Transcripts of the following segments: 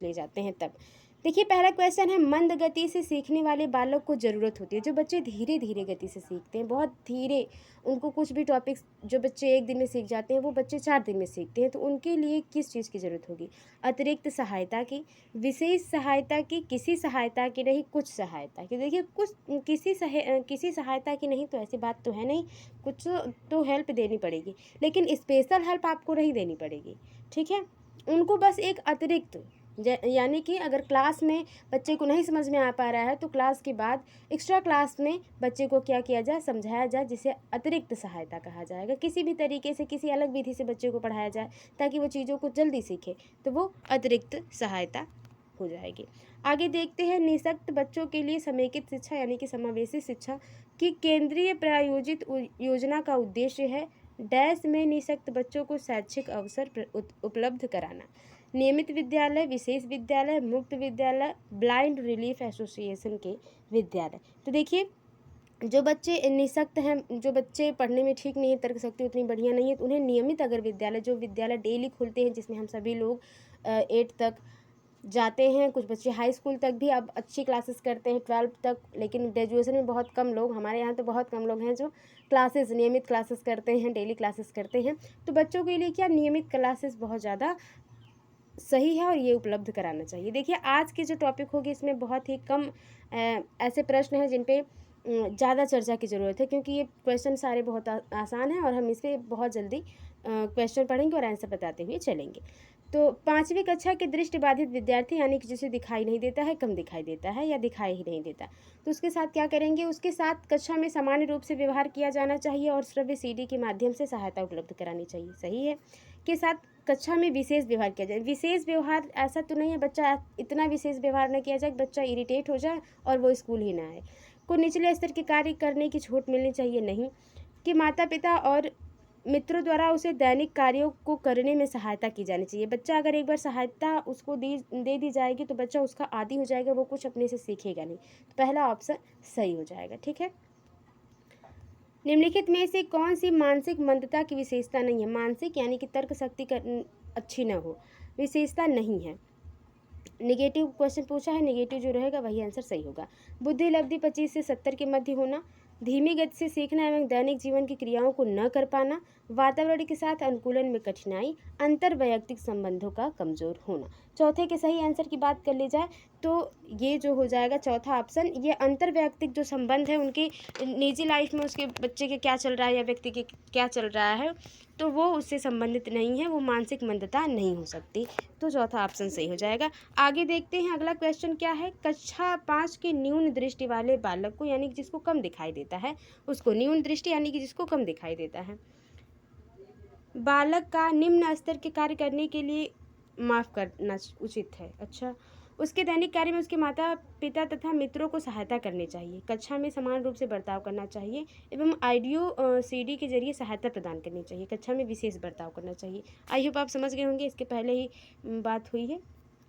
ले जाते हैं तब। देखिए पहला क्वेश्चन है, मंद गति से सीखने वाले बालक को ज़रूरत होती है। जो बच्चे धीरे धीरे गति से सीखते हैं, बहुत धीरे, उनको कुछ भी टॉपिक्स जो बच्चे 1 दिन में सीख जाते हैं वो बच्चे 4 दिन में सीखते हैं, तो उनके लिए किस चीज़ की ज़रूरत होगी? अतिरिक्त सहायता की, विशेष सहायता की, किसी सहायता की नहीं, कुछ सहायता की। देखिए कुछ किसी सहायता की नहीं तो ऐसी बात तो है नहीं, कुछ तो हेल्प देनी पड़ेगी, लेकिन स्पेशल हेल्प आपको नहीं देनी पड़ेगी, ठीक है। उनको बस एक अतिरिक्त यानी कि अगर क्लास में बच्चे को नहीं समझ में आ पा रहा है तो क्लास के बाद एक्स्ट्रा क्लास में बच्चे को क्या किया जाए, समझाया जाए, जिसे अतिरिक्त सहायता कहा जाएगा। किसी भी तरीके से किसी अलग विधि से बच्चे को पढ़ाया जाए ताकि वो चीज़ों को जल्दी सीखे, तो वो अतिरिक्त सहायता हो जाएगी। आगे देखते हैं, निःशक्त बच्चों के लिए समेकित शिक्षा यानी कि समावेशी शिक्षा की केंद्रीय प्रायोजित योजना का उद्देश्य है डैश में निःशक्त बच्चों को शैक्षिक अवसर उपलब्ध कराना। नियमित विद्यालय, विशेष विद्यालय, मुक्त विद्यालय, ब्लाइंड रिलीफ एसोसिएशन के विद्यालय। तो देखिए जो बच्चे निःशक्त हैं, जो बच्चे पढ़ने में ठीक नहीं है, तर्क शक्ति उतनी बढ़िया नहीं है, तो उन्हें नियमित अगर विद्यालय, जो विद्यालय डेली खुलते हैं जिसमें हम सभी लोग 8 तक जाते हैं, कुछ बच्चे हाई स्कूल तक भी अब अच्छी क्लासेस करते हैं, 12 तक, लेकिन ग्रेजुएशन में बहुत कम लोग, हमारे यहाँ तो बहुत कम लोग हैं जो नियमित क्लासेस करते हैं, डेली क्लासेस करते हैं। तो बच्चों के लिए क्या नियमित क्लासेस बहुत ज़्यादा सही है और ये उपलब्ध कराना चाहिए। देखिए आज की जो टॉपिक होगी इसमें बहुत ही कम ऐसे प्रश्न हैं जिन पे ज़्यादा चर्चा की ज़रूरत है, क्योंकि ये क्वेश्चन सारे बहुत आसान हैं और हम इसे बहुत जल्दी क्वेश्चन पढ़ेंगे और आंसर बताते हुए चलेंगे। तो 5वीं कक्षा के दृष्टिबाधित विद्यार्थी यानी कि जिसे दिखाई नहीं देता है, कम दिखाई देता है या दिखाई ही नहीं देता, तो उसके साथ क्या करेंगे, उसके साथ कक्षा में सामान्य रूप से व्यवहार किया जाना चाहिए और श्रव्य सीडी के माध्यम से सहायता उपलब्ध करानी चाहिए, सही है। के साथ कक्षा में विशेष व्यवहार किया जाए। विशेष व्यवहार ऐसा तो नहीं है बच्चा इतना विशेष व्यवहार न किया जाए कि बच्चा इरिटेट हो जाए और वो स्कूल ही ना आए। को निचले स्तर के कार्य करने की छूट मिलनी चाहिए, नहीं। कि माता पिता और मित्रों द्वारा उसे दैनिक कार्यों को करने में सहायता की जानी चाहिए। बच्चा अगर एक बार सहायता उसको दे दी जाएगी तो बच्चा उसका आदी हो जाएगा, वो कुछ अपने से सीखेगा नहीं। तो पहला ऑप्शन सही हो जाएगा, ठीक है। निम्नलिखित में से कौन सी मानसिक मंदता की विशेषता नहीं है? मानसिक यानी कि तर्क शक्ति अच्छी न हो, विशेषता नहीं है। नेगेटिव क्वेश्चन पूछा है, नेगेटिव जो रहेगा वही आंसर सही होगा। बुद्धि लब्धि 25 से 70 के मध्य होना, धीमी गति से सीखना एवं दैनिक जीवन की क्रियाओं को न कर पाना, वातावरण के साथ अनुकूलन में कठिनाई, अंतर वैयक्तिक संबंधों का कमजोर होना। चौथे के सही आंसर की बात कर ली जाए तो ये जो हो जाएगा चौथा ऑप्शन, ये अंतर वैयक्तिक जो संबंध है उनकी निजी लाइफ में उसके बच्चे के क्या चल रहा है या व्यक्ति के क्या चल रहा है, तो वो उससे संबंधित नहीं है, वो मानसिक मंदता नहीं हो सकती। तो चौथा ऑप्शन सही हो जाएगा। आगे देखते हैं अगला क्वेश्चन क्या है। कक्षा 5 के न्यून दृष्टि वाले बालक को यानी कि जिसको कम दिखाई देता है उसको, न्यून दृष्टि यानी कि जिसको कम दिखाई देता है, बालक का निम्न स्तर के कार्य करने के लिए माफ़ करना उचित है। अच्छा, उसके दैनिक कार्य में उसके माता पिता तथा मित्रों को सहायता करनी चाहिए, कक्षा में समान रूप से बर्ताव करना चाहिए एवं ऑडियो सीडी के जरिए सहायता प्रदान करनी चाहिए, कक्षा में विशेष बर्ताव करना चाहिए। आई होप आप समझ गए होंगे, इसके पहले ही बात हुई है,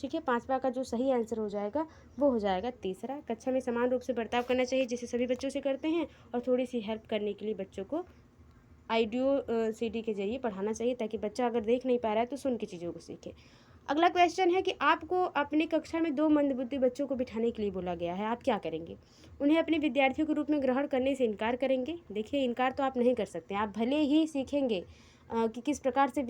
ठीक है। 5वां का जो सही आंसर हो जाएगा वो हो जाएगा तीसरा, कक्षा में समान रूप से बर्ताव करना चाहिए, जिसे सभी बच्चों से करते हैं, और थोड़ी सी हेल्प करने के लिए बच्चों को ऑडियो सीडी के जरिए पढ़ाना चाहिए, ताकि बच्चा अगर देख नहीं पा रहा है तो सुन के चीज़ों को सीखे। अगला क्वेश्चन है कि आपको अपनी कक्षा में 2 मंदबुद्धि बच्चों को बिठाने के लिए बोला गया है, आप क्या करेंगे? उन्हें अपने विद्यार्थियों के रूप में ग्रहण करने से इनकार करेंगे? देखिए इनकार तो आप नहीं कर सकते, आप भले ही सीखेंगे कि किस प्रकार से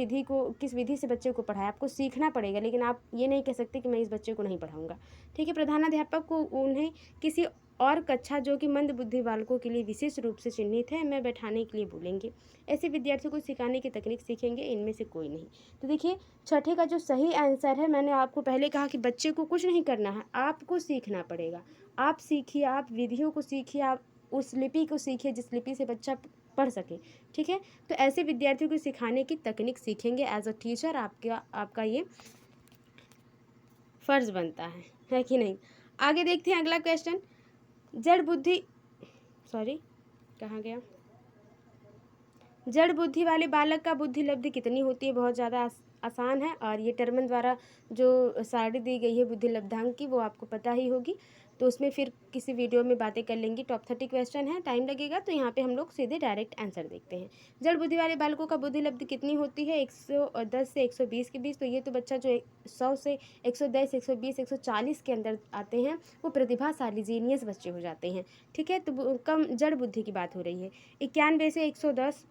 किस विधि से बच्चे को पढ़ाए, आपको सीखना पड़ेगा, लेकिन आप ये नहीं कह सकते कि मैं इस बच्चे को नहीं पढ़ाऊँगा, ठीक है। प्रधानाध्यापक को उन्हें किसी और कक्षा जो कि मंद बुद्धि बालकों के लिए विशेष रूप से चिन्हित है मैं बैठाने के लिए बोलेंगे। ऐसे विद्यार्थियों को सिखाने की तकनीक सीखेंगे, इनमें से कोई नहीं। तो देखिए छठे का जो सही आंसर है, मैंने आपको पहले कहा कि बच्चे को कुछ नहीं करना है, आपको सीखना पड़ेगा। आप सीखिए, आप विधियों को सीखिए, आप उस लिपि को सीखिए जिस लिपि से बच्चा पढ़ सके, ठीक है। तो ऐसे विद्यार्थियों को सिखाने की तकनीक सीखेंगे, एज अ टीचर आपका ये फर्ज बनता है कि नहीं। आगे देखते हैं अगला क्वेश्चन। जड़ बुद्धि कहाँ गया। जड़ बुद्धि वाले बालक का बुद्धि लब्धि कितनी होती है? बहुत ज़्यादा आसान है और ये टर्मन द्वारा जो सारणी दी गई है बुद्धि लब्धांक की वो आपको पता ही होगी, तो उसमें फिर किसी वीडियो में बातें कर लेंगे। टॉप 30 क्वेश्चन है, टाइम लगेगा, तो यहाँ पे हम लोग सीधे डायरेक्ट आंसर देखते हैं। जड़ बुद्धि वाले बालकों का बुद्धि लब्धि कितनी होती है? 110 से 120 के बीच। तो ये तो बच्चा जो 100 से 110, 120, 140 के अंदर आते हैं वो प्रतिभाशाली जीनियस बच्चे हो जाते हैं। ठीक है, तो कम जड़ बुद्धि की बात हो रही है। 91 से 110,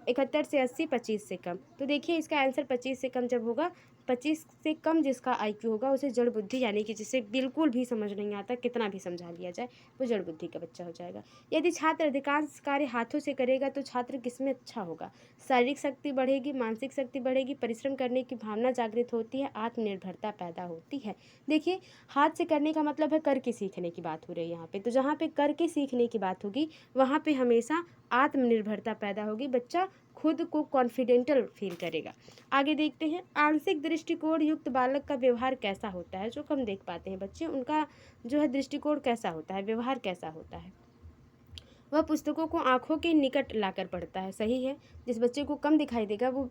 71 से 80, 25 से कम। तो देखिए इसका आंसर 25 से कम जब होगा, 25 से कम जिसका IQ होगा उसे जड़ बुद्धि, यानी कि जिसे बिल्कुल भी समझ नहीं आता, कितना भी समझा लिया जाए, वो जड़ बुद्धि का बच्चा हो जाएगा। यदि छात्र अधिकांश कार्य हाथों से करेगा तो छात्र किसमें अच्छा होगा? शारीरिक शक्ति बढ़ेगी, मानसिक शक्ति बढ़ेगी, परिश्रम करने की भावना जागृत होती है, आत्मनिर्भरता पैदा होती है। देखिए हाथ से करने का मतलब है करके सीखने की बात हो रही है यहाँ पे, तो जहाँ पे करके सीखने की बात होगी वहाँ पे हमेशा आत्मनिर्भरता पैदा होगी, बच्चा खुद को कॉन्फिडेंटल फील करेगा। आगे देखते हैं, आंशिक दृष्टिकोण युक्त बालक का व्यवहार कैसा होता है? जो कम देख पाते हैं बच्चे, उनका जो है दृष्टिकोण कैसा होता है, व्यवहार कैसा होता है? वह पुस्तकों को आंखों के निकट लाकर पढ़ता है, सही है। जिस बच्चे को कम दिखाई देगा वो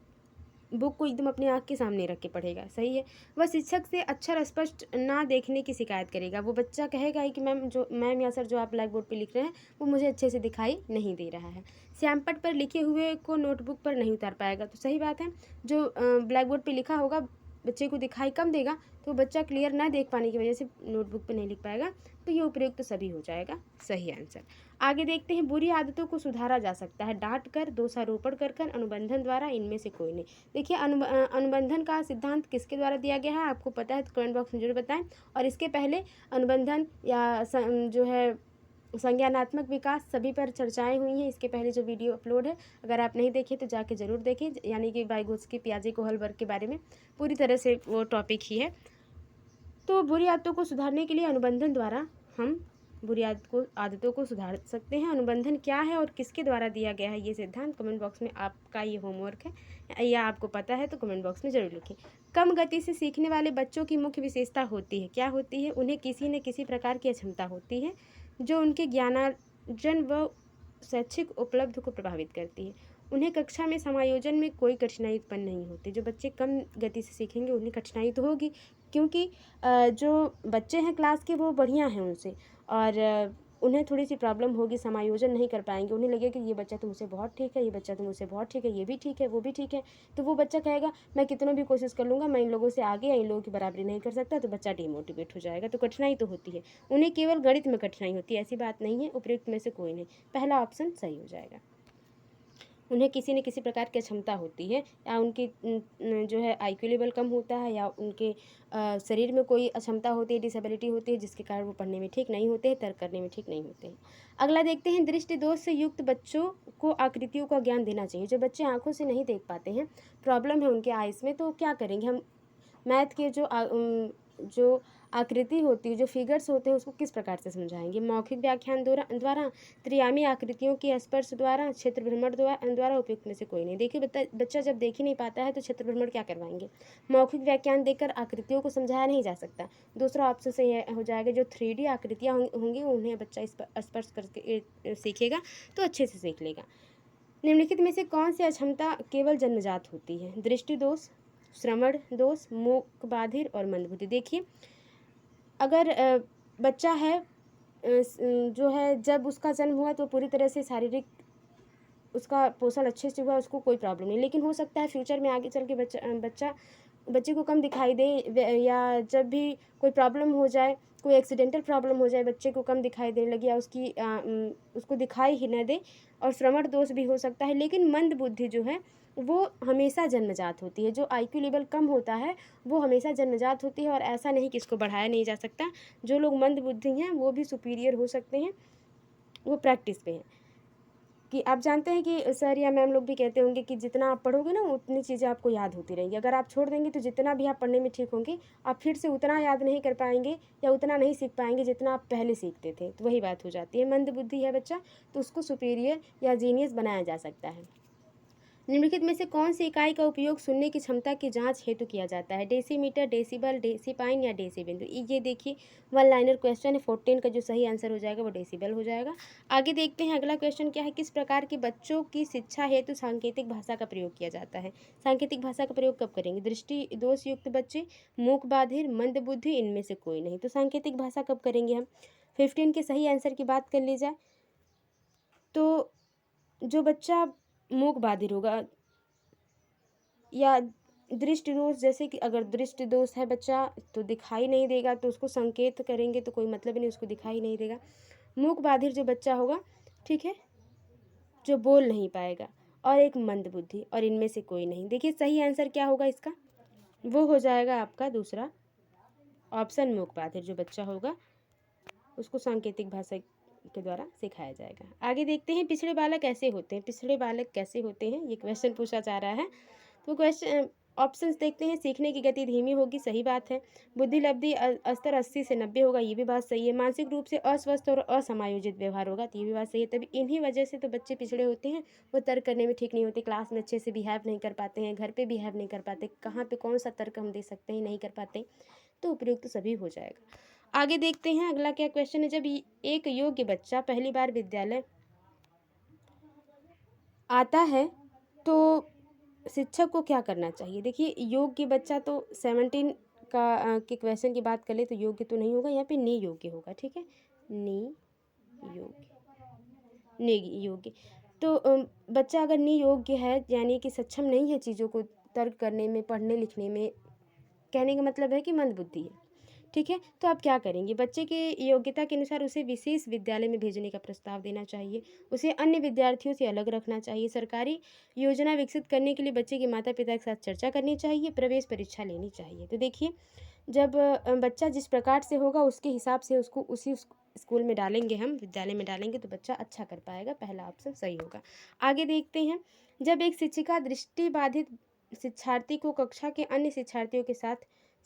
बुक को एकदम अपनी आँख के सामने रख के पढ़ेगा, सही है। वह शिक्षक से अक्षर स्पष्ट ना देखने की शिकायत करेगा, वो बच्चा कहेगा ही कि मैम या सर जो आप ब्लैक बोर्ड पे लिख रहे हैं वो मुझे अच्छे से दिखाई नहीं दे रहा है। श्यामपट्ट पर लिखे हुए को नोटबुक पर नहीं उतार पाएगा, तो सही बात है। जो ब्लैक बोर्ड पे लिखा होगा बच्चे को दिखाई कम देगा, तो बच्चा क्लियर ना देख पाने की वजह से नोटबुक पे नहीं लिख पाएगा, तो ये उपयुक्त तो सभी हो जाएगा, सही आंसर। आगे देखते हैं, बुरी आदतों को सुधारा जा सकता है डांट कर, दोषारोपण कर कर, अनुबंधन द्वारा, इनमें से कोई नहीं। देखिए अनुबंधन का सिद्धांत किसके द्वारा दिया गया है आपको पता है तो कमेंट बॉक्स में जरूर बताएं। और इसके पहले अनुबंधन या जो है संज्ञानात्मक विकास सभी पर चर्चाएं हुई हैं, इसके पहले जो वीडियो अपलोड है, अगर आप नहीं देखे तो जाके ज़रूर देखें, यानी कि वाइगोत्स्की पियाजे कोहलबर्ग के बारे में पूरी तरह से वो टॉपिक ही है। तो बुरी आदतों को सुधारने के लिए अनुबंधन द्वारा हम बुरी आदतों को सुधार सकते हैं। अनुबंधन क्या है और किसके द्वारा दिया गया है ये सिद्धांत, कमेंट बॉक्स में आपका ये होमवर्क है या आपको पता है तो कमेंट बॉक्स में ज़रूर लिखें। कम गति से सीखने वाले बच्चों की मुख्य विशेषता होती है, क्या होती है? उन्हें किसी न किसी प्रकार की अक्षमता होती है जो उनके ज्ञानार्जन व शैक्षिक उपलब्ध को प्रभावित करती है। उन्हें कक्षा में समायोजन में कोई कठिनाई उत्पन्न नहीं होती। जो बच्चे कम गति से सीखेंगे उन्हें कठिनाई तो होगी, क्योंकि जो बच्चे हैं क्लास के वो बढ़िया हैं उनसे, और उन्हें थोड़ी सी प्रॉब्लम होगी, समायोजन नहीं कर पाएंगे, उन्हें लगेगा कि ये बच्चा तो मुझसे बहुत ठीक है, ये बच्चा तो मुझसे बहुत ठीक है, ये भी ठीक है, वो भी ठीक है, तो वो बच्चा कहेगा मैं कितनों भी कोशिश कर लूँगा, मैं इन लोगों से आगे या इन लोगों की बराबरी नहीं कर सकता, तो बच्चा डिमोटिवेट हो जाएगा। तो कठिनाई तो होती है, उन्हें केवल गणित में कठिनाई होती है, ऐसी बात नहीं है। उपयुक्त में से कोई नहीं, पहला ऑप्शन सही हो जाएगा। उन्हें किसी न किसी प्रकार की क्षमता होती है, या उनकी जो है IQ लेवल कम होता है, या उनके शरीर में कोई अक्षमता होती है, डिसेबिलिटी होती है, जिसके कारण वो पढ़ने में ठीक नहीं होते हैं, तर्क करने में ठीक नहीं होते हैं। अगला देखते हैं, दृष्टि दोष से युक्त बच्चों को आकृतियों का ज्ञान देना चाहिए। जो बच्चे आँखों से नहीं देख पाते हैं, प्रॉब्लम है उनके आइस में, तो क्या करेंगे हम? मैथ के जो आकृति होती है, जो फिगर्स होते हैं, उसको किस प्रकार से समझाएंगे? मौखिक व्याख्यान द्वारा, त्रियामी आकृतियों की स्पर्श द्वारा, क्षेत्र भ्रमण द्वारा, उपयुक्त में से कोई नहीं। देखिए बच्चा जब देख ही नहीं पाता है तो क्षेत्र भ्रमण क्या करवाएंगे? मौखिक व्याख्यान देकर आकृतियों को समझाया नहीं जा सकता। दूसरा ऑप्शन से यह हो जाएगा, जो 3D आकृतियाँ होंगी उन्हें बच्चा स्पर्श करके सीखेगा तो अच्छे से सीख लेगा। निम्नलिखित में से कौन सी अक्षमता केवल जन्मजात होती है? दृष्टि दोष, श्रवण दोष, मूक बाधिर और मंदबुद्धि। देखिए अगर बच्चा है जो है जब उसका जन्म हुआ तो पूरी तरह से शारीरिक उसका पोषण अच्छे से हुआ, उसको कोई प्रॉब्लम नहीं, लेकिन हो सकता है फ्यूचर में आगे चल के बच्चे को कम दिखाई दे, या जब भी कोई प्रॉब्लम हो जाए, कोई एक्सीडेंटल प्रॉब्लम हो जाए, बच्चे को कम दिखाई देने लगे या उसको दिखाई ही न दे, और श्रवण दोष भी हो सकता है। लेकिन मंद बुद्धि जो है वो हमेशा जन्मजात होती है। जो IQ लेवल कम होता है वो हमेशा जन्मजात होती है, और ऐसा नहीं कि इसको बढ़ाया नहीं जा सकता। जो लोग मंद बुद्धि हैं वो भी सुपीरियर हो सकते हैं, वो प्रैक्टिस पे हैं। कि आप जानते हैं कि सर या मैम लोग भी कहते होंगे कि जितना आप पढ़ोगे ना उतनी चीज़ें आपको याद होती रहेंगी। अगर आप छोड़ देंगे तो जितना भी आप पढ़ने में ठीक होंगे, आप फिर से उतना याद नहीं कर पाएंगे या उतना नहीं सीख पाएंगे जितना आप पहले सीखते थे। तो वही बात हो जाती है। मंद बुद्धि है बच्चा तो उसको सुपीरियर या जीनियस बनाया जा सकता है। निम्नलिखित में से कौन सी इकाई का उपयोग सुनने की क्षमता की जांच हेतु किया जाता है? डेसीमीटर, डेसिबल, डेसीपाइन या डेसीबिंदु? ये देखिए वन लाइनर क्वेश्चन है। 14 का जो सही आंसर हो जाएगा वो डेसिबल हो जाएगा। आगे देखते हैं अगला क्वेश्चन क्या है। किस प्रकार के बच्चों की शिक्षा हेतु सांकेतिक भाषा का प्रयोग किया जाता है? सांकेतिक भाषा का प्रयोग कब करेंगे? दृष्टि दोष युक्त बच्चे, मूक बाधिर, मंद बुद्धि, इनमें से कोई नहीं। तो सांकेतिक भाषा कब करेंगे हम? 15 के सही आंसर की बात कर ली जाए तो जो बच्चा मूक बाधिर होगा या दृष्टि दोष, जैसे कि अगर दृष्टि दोष है बच्चा तो दिखाई नहीं देगा, तो उसको संकेत करेंगे तो कोई मतलब नहीं, उसको दिखाई नहीं देगा। मूक बाधिर जो बच्चा होगा, ठीक है, जो बोल नहीं पाएगा, और एक मंद बुद्धि, और इनमें से कोई नहीं। देखिए सही आंसर क्या होगा इसका, वो हो जाएगा आपका दूसरा ऑप्शन, मूक बाधिर जो बच्चा होगा उसको सांकेतिक भाषा के द्वारा सिखाया जाएगा। आगे देखते हैं पिछड़े बालक कैसे होते हैं। पिछड़े बालक कैसे होते हैं ये क्वेश्चन पूछा जा रहा है। तो क्वेश्चन ऑप्शंस देखते हैं। सीखने की गति धीमी होगी, सही बात है। बुद्धि लब्धि स्तर 80 से 90 होगा, ये भी बात सही है। मानसिक रूप से अस्वस्थ और असमायोजित व्यवहार होगा, तो ये भी बात सही है। तभी इन्हीं वजह से तो बच्चे पिछड़े होते हैं, वो तर्क करने में ठीक नहीं होते, क्लास में अच्छे से बिहेव नहीं कर पाते हैं, घर पे बिहेव नहीं कर पाते, कहाँ पे कौन सा तर्क हम दे सकते हैं, नहीं कर पाते। तो उपयुक्त तो सभी हो जाएगा। आगे देखते हैं अगला क्या क्वेश्चन है। जब एक योग्य बच्चा पहली बार विद्यालय आता है तो शिक्षक को क्या करना चाहिए? देखिए योग्य बच्चा तो 17 का के क्वेश्चन की बात करें तो योग्य तो नहीं होगा, यहाँ पे नियोग्य होगा, ठीक है, नियोग्य, नियोग्य। तो बच्चा अगर नियोग्य है यानी कि सक्षम नहीं है चीज़ों को तर्क करने में, पढ़ने लिखने में, कहने का मतलब है कि मंद बुद्धि है, ठीक है। तो आप क्या करेंगे? बच्चे के योग्यता के अनुसार उसे विशेष विद्यालय में भेजने का प्रस्ताव देना चाहिए, उसे अन्य विद्यार्थियों से अलग रखना चाहिए, सरकारी योजना विकसित करने के लिए बच्चे के माता पिता के साथ चर्चा करनी चाहिए, प्रवेश परीक्षा लेनी चाहिए। तो देखिए जब बच्चा जिस प्रकार से होगा उसके हिसाब से उसको उसी स्कूल में डालेंगे, हम विद्यालय में डालेंगे तो बच्चा अच्छा कर पाएगा, पहला ऑप्शन सही होगा। आगे देखते हैं। जब एक शिक्षिका दृष्टिबाधित शिक्षार्थी को कक्षा के अन्य शिक्षार्थियों के साथ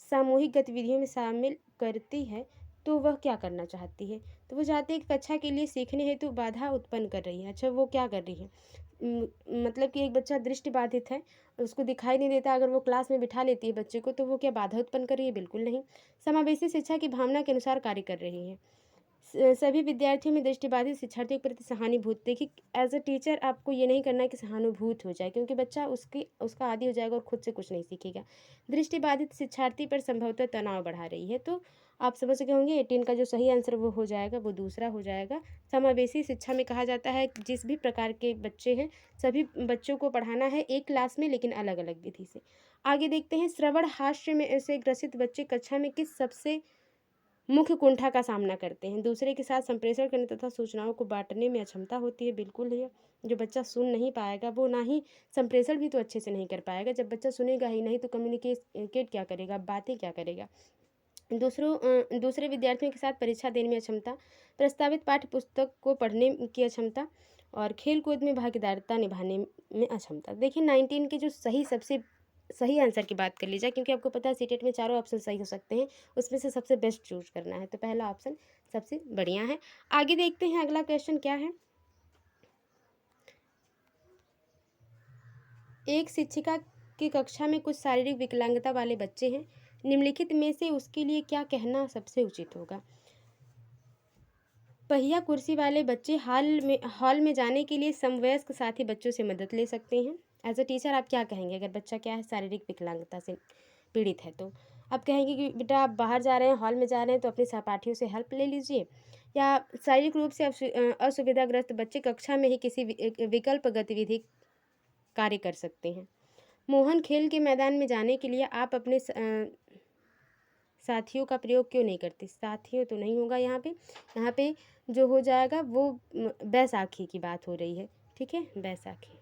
सामूहिक गतिविधियों में शामिल करती है तो वह क्या करना चाहती है? तो वो चाहती है कि कक्षा के लिए सीखने हेतु बाधा उत्पन्न कर रही है। अच्छा वो क्या कर रही है? मतलब कि एक बच्चा दृष्टिबाधित है, उसको दिखाई नहीं देता, अगर वो क्लास में बिठा लेती है बच्चे को तो वो क्या बाधा उत्पन्न कर रही है? बिल्कुल नहीं। समावेशी शिक्षा की भावना के अनुसार कार्य कर रही है। सभी विद्यार्थियों में दृष्टिबाधित शिक्षार्थियों के प्रति सहानुभूति। देखिए एज अ टीचर आपको ये नहीं करना है कि सहानुभूत हो जाए, क्योंकि बच्चा उसका आदी हो जाएगा और खुद से कुछ नहीं सीखेगा। दृष्टिबाधित शिक्षार्थी पर संभवतः तनाव बढ़ा रही है, तो आप समझ गए होंगे 18 का जो सही आंसर वो हो जाएगा, वो दूसरा हो जाएगा। समावेशी शिक्षा में कहा जाता है जिस भी प्रकार के बच्चे हैं सभी बच्चों को पढ़ाना है एक क्लास में, लेकिन अलग अलग विधि से। आगे देखते हैं। श्रवण हास्य में ऐसे ग्रसित बच्चे कक्षा में किस सबसे मुख्य कुंठा का सामना करते हैं? दूसरे के साथ संप्रेषण करने तथा सूचनाओं को बांटने में अक्षमता होती है, बिल्कुल है। जो बच्चा सुन नहीं पाएगा वो ना ही संप्रेषण भी तो अच्छे से नहीं कर पाएगा। जब बच्चा सुनेगा ही नहीं तो कम्युनिकेट क्या करेगा, बातें क्या करेगा? दूसरे विद्यार्थियों के साथ परीक्षा देने में अक्षमता, प्रस्तावित पाठ्य पुस्तक को पढ़ने की अक्षमता, और खेल कूद में भागीदारिता निभाने में अक्षमता। देखिए 19 के जो सबसे सही आंसर की बात कर लीजिए, क्योंकि आपको पता है सीटेट में चारों ऑप्शन सही हो सकते हैं, उसमें से सबसे बेस्ट चूज करना है, तो पहला ऑप्शन सबसे बढ़िया है। आगे देखते हैं अगला क्वेश्चन क्या है। एक शिक्षिका की कक्षा में कुछ शारीरिक विकलांगता वाले बच्चे हैं, निम्नलिखित में से उसके लिए क्या कहना सबसे उचित होगा? पहिया कुर्सी वाले बच्चे हॉल में जाने के लिए समवयस्क साथी बच्चों से मदद ले सकते हैं। एज अ टीचर आप क्या कहेंगे अगर बच्चा क्या है शारीरिक विकलांगता से पीड़ित है? तो आप कहेंगे कि बेटा आप बाहर जा रहे हैं, हॉल में जा रहे हैं तो अपने सहपाठियों से हेल्प ले लीजिए, या शारीरिक रूप से असुविधाग्रस्त बच्चे कक्षा में ही किसी विकल्प गतिविधि कार्य कर सकते हैं। मोहन खेल के मैदान में जाने के लिए आप अपने साथियों का प्रयोग क्यों नहीं करते? साथियों तो नहीं होगा यहाँ पे जो हो जाएगा वो बैसाखी की बात हो रही है, ठीक है, बैसाखी।